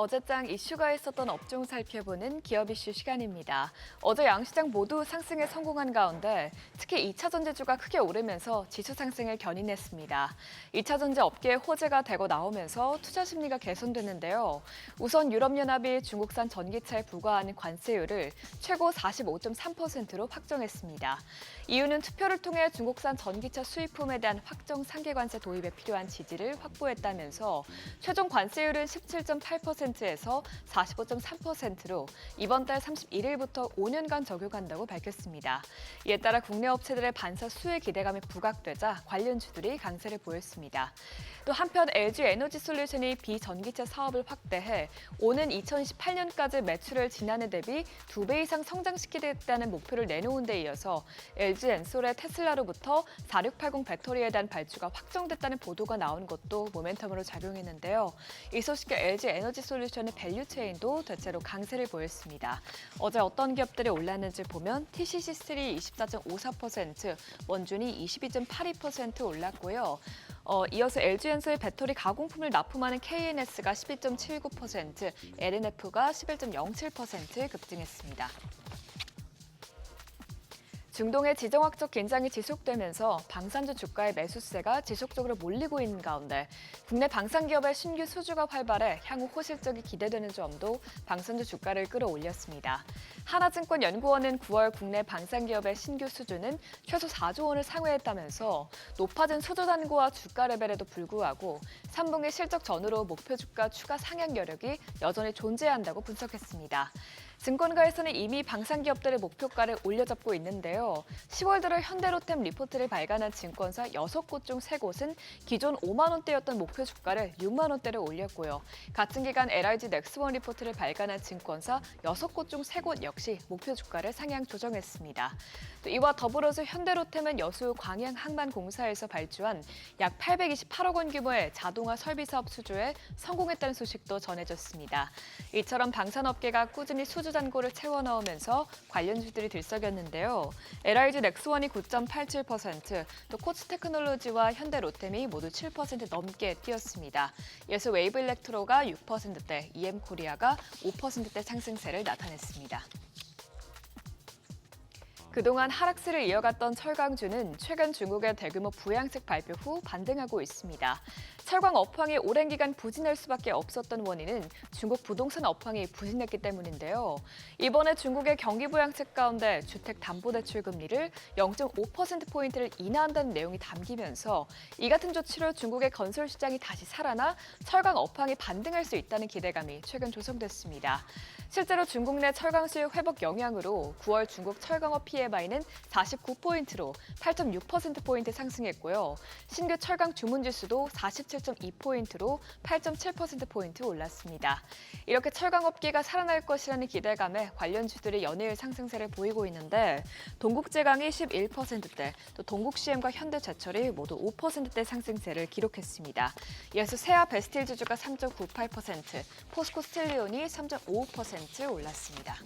어제장 이슈가 있었던 업종 살펴보는 기업 이슈 시간입니다. 어제 양시장 모두 상승에 성공한 가운데 특히 2차 전지주가 크게 오르면서 지수 상승을 견인했습니다. 2차 전지 업계에 호재가 되고 나오면서 투자 심리가 개선됐는데요. 우선 유럽연합이 중국산 전기차에 부과하는 관세율을 최고 45.3%로 확정했습니다. 이유는 투표를 통해 중국산 전기차 수입품에 대한 확정 상계관세 도입에 필요한 지지를 확보했다면서 최종 관세율은 17.8%에서 45.3%로 이번 달 31일부터 5년간 적용한다고 밝혔습니다. 이에 따라 국내 업체들의 반사 수혜 기대감이 부각되자 관련주들이 강세를 보였습니다. 또 한편 LG 에너지솔루션이 비전기차 사업을 확대해 오는 2028년까지 매출을 지난해 대비 2배 이상 성장시키겠다는 목표를 내놓은 데 이어서 LG 엔솔의 테슬라로부터 4680 배터리에 대한 발주가 확정됐다는 보도가 나온 것도 모멘텀으로 작용했는데요. 이 소식에 LG 에너지솔루션의 밸류체인도 대체로 강세를 보였습니다. 어제 어떤 기업들이 올랐는지 보면 TCC3 24.54%, 원준이 22.82% 올랐고요. 이어서 LG엔솔의 배터리 가공품을 납품하는 KNS가 12.79%, LNF가 11.07% 급등했습니다. 중동의 지정학적 긴장이 지속되면서 방산주 주가의 매수세가 지속적으로 몰리고 있는 가운데 국내 방산기업의 신규 수주가 활발해 향후 호실적이 기대되는 점도 방산주 주가를 끌어올렸습니다. 하나증권연구원은 9월 국내 방산기업의 신규 수주는 최소 4조 원을 상회했다면서 높아진 수주 단고와 주가 레벨에도 불구하고 3분기 실적 전후로 목표 주가 추가 상향 여력이 여전히 존재한다고 분석했습니다. 증권가에서는 이미 방산기업들의 목표가를 올려잡고 있는데요. 10월 들어 현대로템 리포트를 발간한 증권사 6곳 중 3곳은 기존 5만 원대였던 목표 주가를 6만 원대로 올렸고요. 같은 기간 LIG 넥스원 리포트를 발간한 증권사 6곳 중 3곳 역시 목표 주가를 상향 조정했습니다. 또 이와 더불어서 현대로템은 여수 광양 항만공사에서 발주한 약 828억 원 규모의 자동화 설비 사업 수주에 성공했다는 소식도 전해졌습니다. 이처럼 방산업계가 꾸준히 수주 잔고를 채워 넣으면서 관련주들이 들썩였는데요. LIG 넥스원이 9.87%, 또 코츠테크놀로지와 현대로템이 모두 7% 넘게 뛰었습니다. 이어서 웨이브 일렉트로가 6%대, EM코리아가 5%대 상승세를 나타냈습니다. 그동안 하락세를 이어갔던 철강주는 최근 중국의 대규모 부양책 발표 후 반등하고 있습니다. 철강 업황이 오랜 기간 부진할 수밖에 없었던 원인은 중국 부동산 업황이 부진했기 때문인데요. 이번에 중국의 경기 부양책 가운데 주택담보대출 금리를 0.5%포인트를 인하한다는 내용이 담기면서 이 같은 조치로 중국의 건설 시장이 다시 살아나 철강 업황이 반등할 수 있다는 기대감이 최근 조성됐습니다. 실제로 중국 내 철강 수요 회복 영향으로 9월 중국 철강업 PMI는 49포인트로 8.6%포인트 상승했고요. 신규 철강 주문 지수도 47.2포인트로 8.7%포인트 올랐습니다. 이렇게 철강업계가 살아날 것이라는 기대감에 관련주들이 연이을 상승세를 보이고 있는데 동국제강이 11%대, 또 동국CM과 현대제철이 모두 5%대 상승세를 기록했습니다. 이어서 세아 베스틸지주가 3.98%, 포스코 스틸리온이 3.55% 올랐습니다.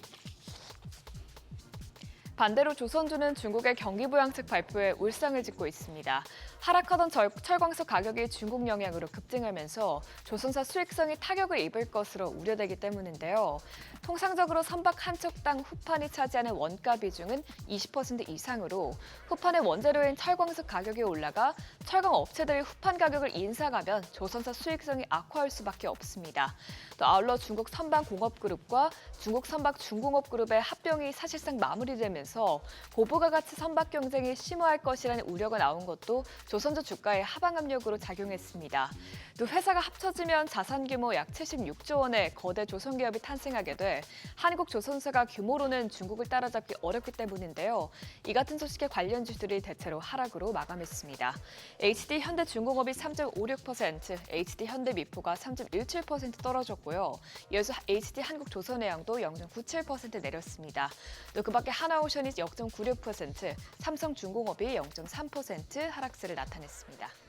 반대로 조선주는 중국의 경기 부양책 발표에 울상을 짓고 있습니다. 하락하던 철광석 가격이 중국 영향으로 급등하면서 조선사 수익성이 타격을 입을 것으로 우려되기 때문인데요. 통상적으로 선박 한 척당 후판이 차지하는 원가 비중은 20% 이상으로 후판의 원재료인 철광석 가격이 올라가 철강 업체들이 후판 가격을 인상하면 조선사 수익성이 악화할 수밖에 없습니다. 또 아울러 중국 선박공업그룹과 중국 선박중공업그룹의 합병이 사실상 마무리되면서 고부가 가치 선박 경쟁이 심화할 것이라는 우려가 나온 것도 조선주 주가의 하방 압력으로 작용했습니다. 또 회사가 합쳐지면 자산 규모 약 76조 원의 거대 조선기업이 탄생하게 돼 한국 조선사가 규모로는 중국을 따라잡기 어렵기 때문인데요. 이 같은 소식에 관련주들이 대체로 하락으로 마감했습니다. HD 현대중공업이 3.56%, HD 현대미포가 3.17% 떨어졌고요. 이어서 HD 한국조선해양도 0.97% 내렸습니다. 또 그밖에 하나오션이 0.96%, 삼성중공업이 0.3% 하락세를 나타냈습니다.